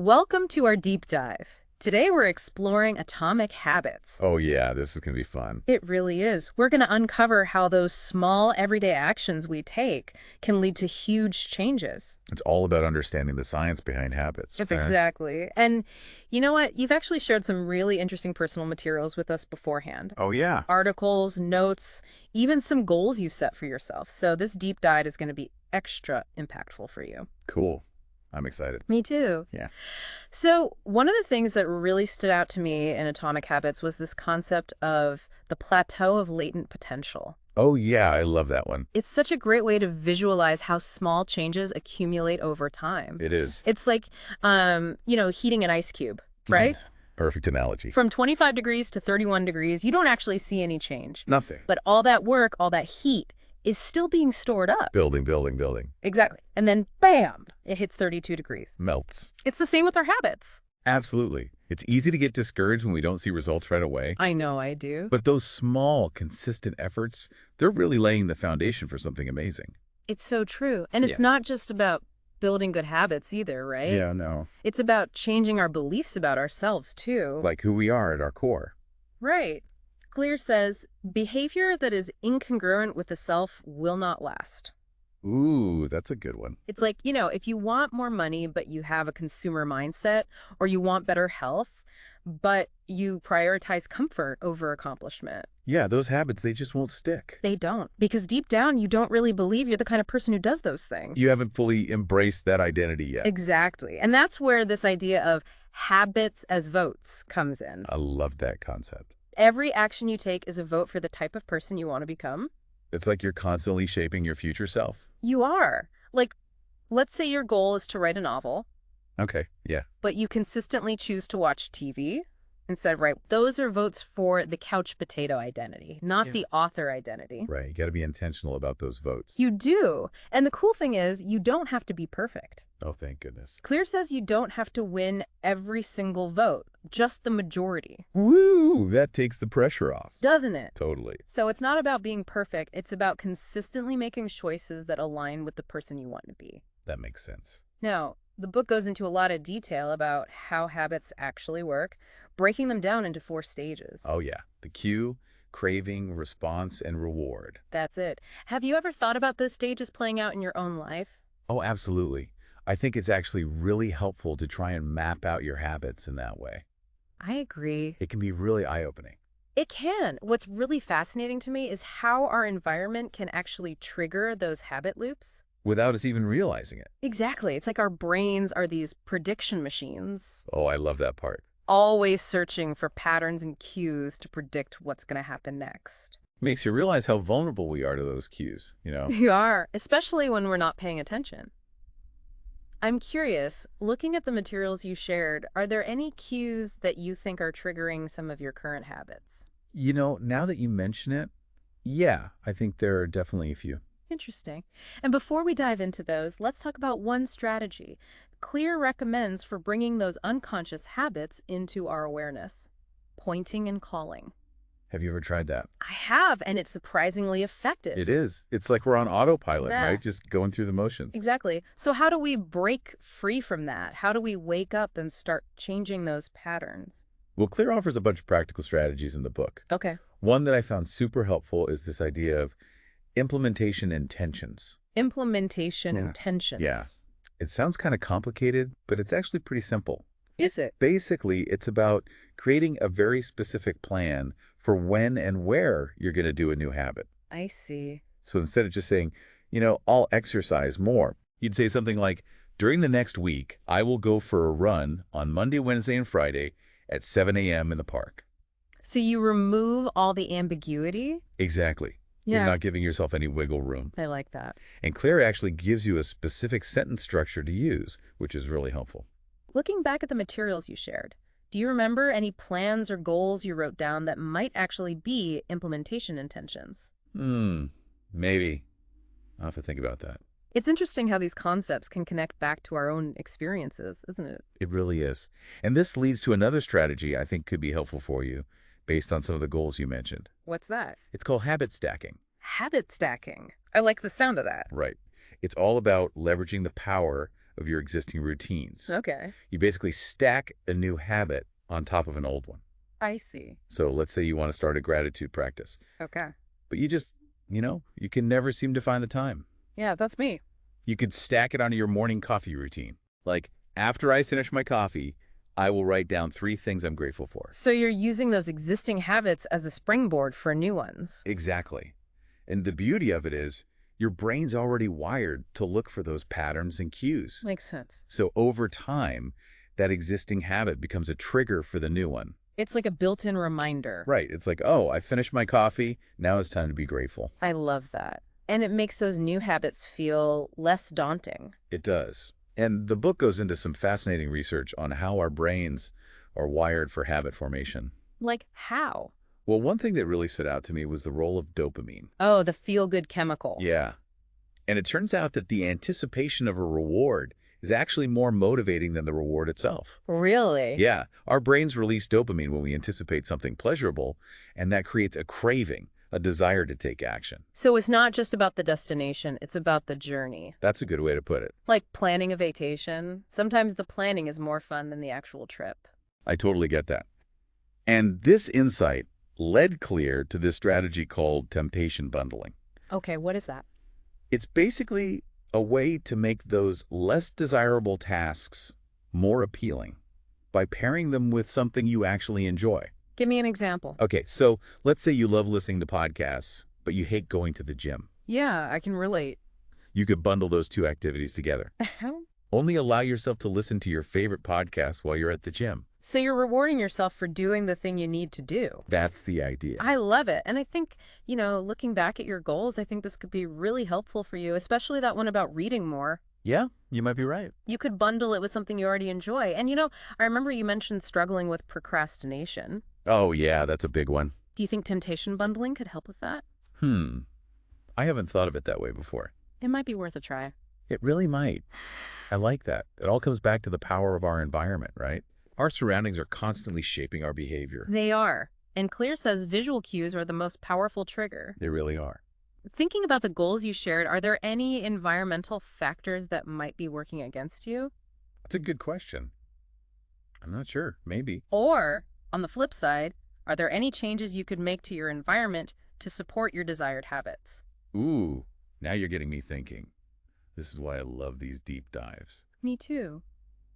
Welcome to our deep dive. Today we're exploring atomic habits. Oh yeah, this is going to be fun. It really is. We're going to uncover how those small everyday actions we take can lead to huge changes. It's all about understanding the science behind habits. If Okay? exactly. And you know what? You've actually shared some really interesting personal materials with us beforehand. Oh yeah. Articles, notes, even some goals you've set for yourself. So this deep dive is going to be extra impactful for you. Cool. I'm excited. Me too. Yeah. So one of the things that really stood out to me in Atomic Habits was this concept of the plateau of latent potential. Oh yeah, I love that one. It's such a great way to visualize how small changes accumulate over time. It is. It's like, heating an ice cube, right? Perfect analogy. From 25 degrees to 31 degrees, you don't actually see any change. Nothing. But all that work, all that heat is still being stored up. Building, building, building. Exactly. And then, bam, it hits 32 degrees. Melts. It's the same with our habits. Absolutely. It's easy to get discouraged when we don't see results right away. I know I do. But those small, consistent efforts, they're really laying the foundation for something amazing. It's so true. And it's not just about building good habits either, right? Yeah, no. It's about changing our beliefs about ourselves, too. Like who we are at our core. Right. Clear says, behavior that is incongruent with the self will not last. Ooh, that's a good one. It's like, if you want more money, but you have a consumer mindset, or you want better health, but you prioritize comfort over accomplishment. Yeah, those habits, they just won't stick. They don't. Because deep down, you don't really believe you're the kind of person who does those things. You haven't fully embraced that identity yet. Exactly. And that's where this idea of habits as votes comes in. I love that concept. Every action you take is a vote for the type of person you want to become. It's like you're constantly shaping your future self. You are. Like, let's say your goal is to write a novel, Okay, yeah. but you consistently choose to watch TV instead of write. Those are votes for the couch potato identity, not the author identity. Right, you got to be intentional about those votes. You do. And the cool thing is, you don't have to be perfect. Oh, thank goodness. Clear says you don't have to win every single vote, just the majority. Woo! That takes the pressure off. Doesn't it? Totally. So it's not about being perfect. It's about consistently making choices that align with the person you want to be. That makes sense. Now, the book goes into a lot of detail about how habits actually work, breaking them down into 4 stages. Oh, yeah. The cue, craving, response, and reward. That's it. Have you ever thought about those stages playing out in your own life? Oh, absolutely. I think it's actually really helpful to try and map out your habits in that way. I agree. It can be really eye-opening. It can. What's really fascinating to me is how our environment can actually trigger those habit loops. Without us even realizing it. Exactly. It's like our brains are these prediction machines, Oh, I love that part. always searching for patterns and cues to predict what's going to happen next. Makes you realize how vulnerable we are to those cues, you know? You are, especially when we're not paying attention. I'm curious, looking at the materials you shared, are there any cues that you think are triggering some of your current habits? You know, now that you mention it, yeah, I think there are definitely a few. Interesting. And before we dive into those, let's talk about one strategy Clear recommends for bringing those unconscious habits into our awareness: pointing and calling. Have you ever tried that? I have, and it's surprisingly effective. It is. It's like we're on autopilot, Yeah. right? Just going through the motions. Exactly. So how do we break free from that? How do we wake up and start changing those patterns? Well, Clear offers a bunch of practical strategies in the book. Okay. One that I found super helpful is this idea of implementation intentions. Implementation Yeah. intentions. Yeah. It sounds kind of complicated, but it's actually pretty simple. Is it? Basically, it's about creating a very specific plan for when and where you're going to do a new habit. I see. So instead of just saying, I'll exercise more, you'd say something like, during the next week, I will go for a run on Monday, Wednesday, and Friday at 7 a.m. in the park. So you remove all the ambiguity? Exactly. You're not giving yourself any wiggle room. I like that. And Claire actually gives you a specific sentence structure to use, which is really helpful. Looking back at the materials you shared, do you remember any plans or goals you wrote down that might actually be implementation intentions? Maybe. I'll have to think about that. It's interesting how these concepts can connect back to our own experiences, isn't it? It really is. And this leads to another strategy I think could be helpful for you based on some of the goals you mentioned. What's that? It's called habit stacking. Habit stacking. I like the sound of that. Right. It's all about leveraging the power of your existing routines. Okay. You basically stack a new habit on top of an old one. I see. So let's say you want to start a gratitude practice, Okay. but you just, you can never seem to find the time. Yeah, that's me. You could stack it onto your morning coffee routine. Like, after I finish my coffee, I will write down 3 things I'm grateful for. So you're using those existing habits as a springboard for new ones. Exactly. And the beauty of it is your brain's already wired to look for those patterns and cues. Makes sense. So over time, that existing habit becomes a trigger for the new one. It's like a built-in reminder. Right. It's like, oh, I finished my coffee. Now it's time to be grateful. I love that. And it makes those new habits feel less daunting. It does. And the book goes into some fascinating research on how our brains are wired for habit formation. Like how? Well, one thing that really stood out to me was the role of dopamine. Oh, the feel-good chemical. Yeah. And it turns out that the anticipation of a reward is actually more motivating than the reward itself. Really? Yeah. Our brains release dopamine when we anticipate something pleasurable, and that creates a craving, a desire to take action. So it's not just about the destination, it's about the journey. That's a good way to put it. Like planning a vacation. Sometimes the planning is more fun than the actual trip. I totally get that. And this insight led Clear to this strategy called temptation bundling. Okay, what is that? It's basically a way to make those less desirable tasks more appealing by pairing them with something you actually enjoy. Give me an example. Okay, so let's say you love listening to podcasts, but you hate going to the gym. Yeah, I can relate. You could bundle those 2 activities together. Only allow yourself to listen to your favorite podcast while you're at the gym. So you're rewarding yourself for doing the thing you need to do. That's the idea. I love it. And I think, looking back at your goals, I think this could be really helpful for you, especially that one about reading more. Yeah, you might be right. You could bundle it with something you already enjoy. And, I remember you mentioned struggling with procrastination. Oh, yeah, that's a big one. Do you think temptation bundling could help with that? I haven't thought of it that way before. It might be worth a try. It really might. I like that. It all comes back to the power of our environment, right? Our surroundings are constantly shaping our behavior. They are. And Clear says visual cues are the most powerful trigger. They really are. Thinking about the goals you shared, are there any environmental factors that might be working against you? That's a good question. I'm not sure. Maybe. Or, on the flip side, are there any changes you could make to your environment to support your desired habits? Ooh, now you're getting me thinking. This is why I love these deep dives. Me too.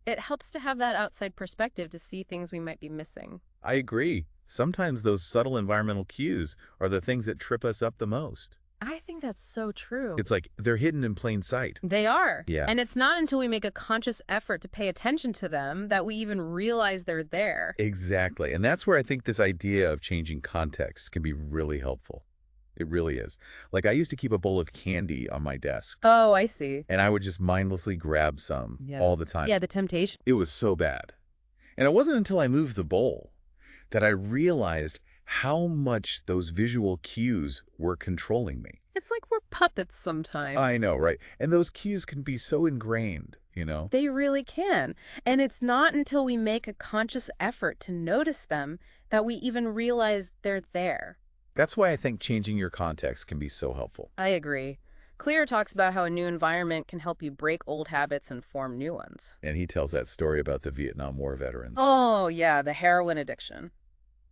It helps to have that outside perspective to see things we might be missing. I agree. Sometimes those subtle environmental cues are the things that trip us up the most. I think that's so true. It's like they're hidden in plain sight. They are. Yeah. And it's not until we make a conscious effort to pay attention to them that we even realize they're there. Exactly. And that's where I think this idea of changing context can be really helpful. It really is. Like, I used to keep a bowl of candy on my desk, Oh, I see. and I would just mindlessly grab some all the time. Yeah, the temptation. It was so bad. And it wasn't until I moved the bowl that I realized how much those visual cues were controlling me. It's like we're puppets sometimes. I know, right? And those cues can be so ingrained, They really can. And it's not until we make a conscious effort to notice them that we even realize they're there. That's why I think changing your context can be so helpful. I agree. Clear talks about how a new environment can help you break old habits and form new ones. And he tells that story about the Vietnam War veterans. Oh, yeah, the heroin addiction.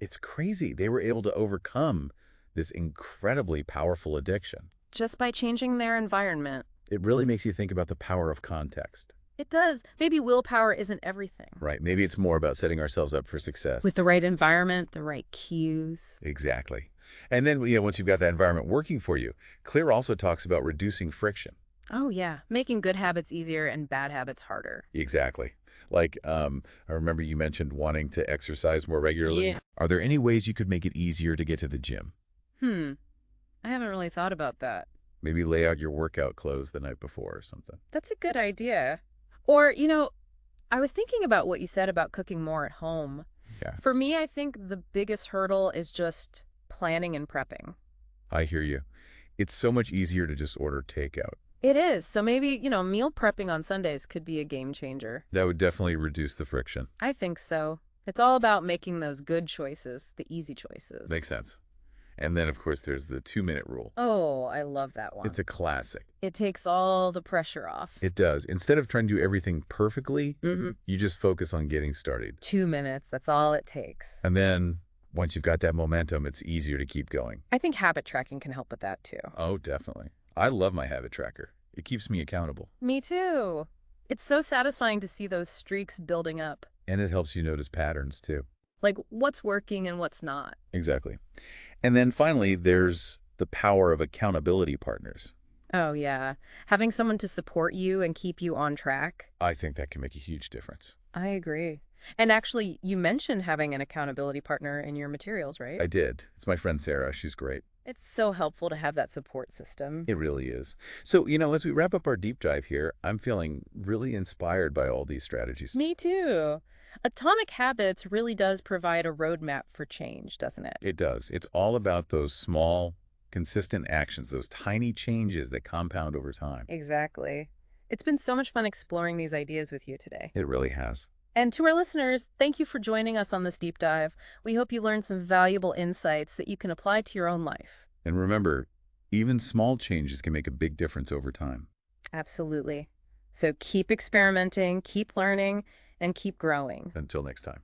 It's crazy. They were able to overcome this incredibly powerful addiction. Just by changing their environment. It really makes you think about the power of context. It does. Maybe willpower isn't everything. Right. Maybe it's more about setting ourselves up for success. With the right environment, the right cues. Exactly. And then, once you've got that environment working for you, Clear also talks about reducing friction. Oh, yeah. Making good habits easier and bad habits harder. Exactly. Like, I remember you mentioned wanting to exercise more regularly. Yeah. Are there any ways you could make it easier to get to the gym? I haven't really thought about that. Maybe lay out your workout clothes the night before or something. That's a good idea. Or, I was thinking about what you said about cooking more at home. Yeah. For me, I think the biggest hurdle is just planning and prepping. I hear you. It's so much easier to just order takeout. It is. So maybe, meal prepping on Sundays could be a game changer. That would definitely reduce the friction. I think so. It's all about making those good choices, the easy choices. Makes sense. And then, of course, there's the 2-minute rule. Oh, I love that It's one. a classic. It takes all the pressure off. It does. Instead of trying to do everything perfectly, Hmm. you just focus on getting started. 2 minutes, that's all it takes. And then once you've got that momentum, it's easier to keep going. I think habit tracking can help with that too. Oh, definitely. I love my habit tracker. It keeps me accountable. Me too. It's so satisfying to see those streaks building up. And it helps you notice patterns, too. Like what's working and what's not. Exactly. And then finally, there's the power of accountability partners. Oh, yeah. Having someone to support you and keep you on track. I think that can make a huge difference. I agree. And actually, you mentioned having an accountability partner in your materials, right? I did. It's my friend Sarah. She's great. It's so helpful to have that support system. It really is. So, as we wrap up our deep dive here, I'm feeling really inspired by all these strategies. Me too. Atomic Habits really does provide a roadmap for change, doesn't it? It does. It's all about those small, consistent actions, those tiny changes that compound over time. Exactly. It's been so much fun exploring these ideas with you today. It really has. And to our listeners, thank you for joining us on this deep dive. We hope you learned some valuable insights that you can apply to your own life. And remember, even small changes can make a big difference over time. Absolutely. So keep experimenting, keep learning, and keep growing. Until next time.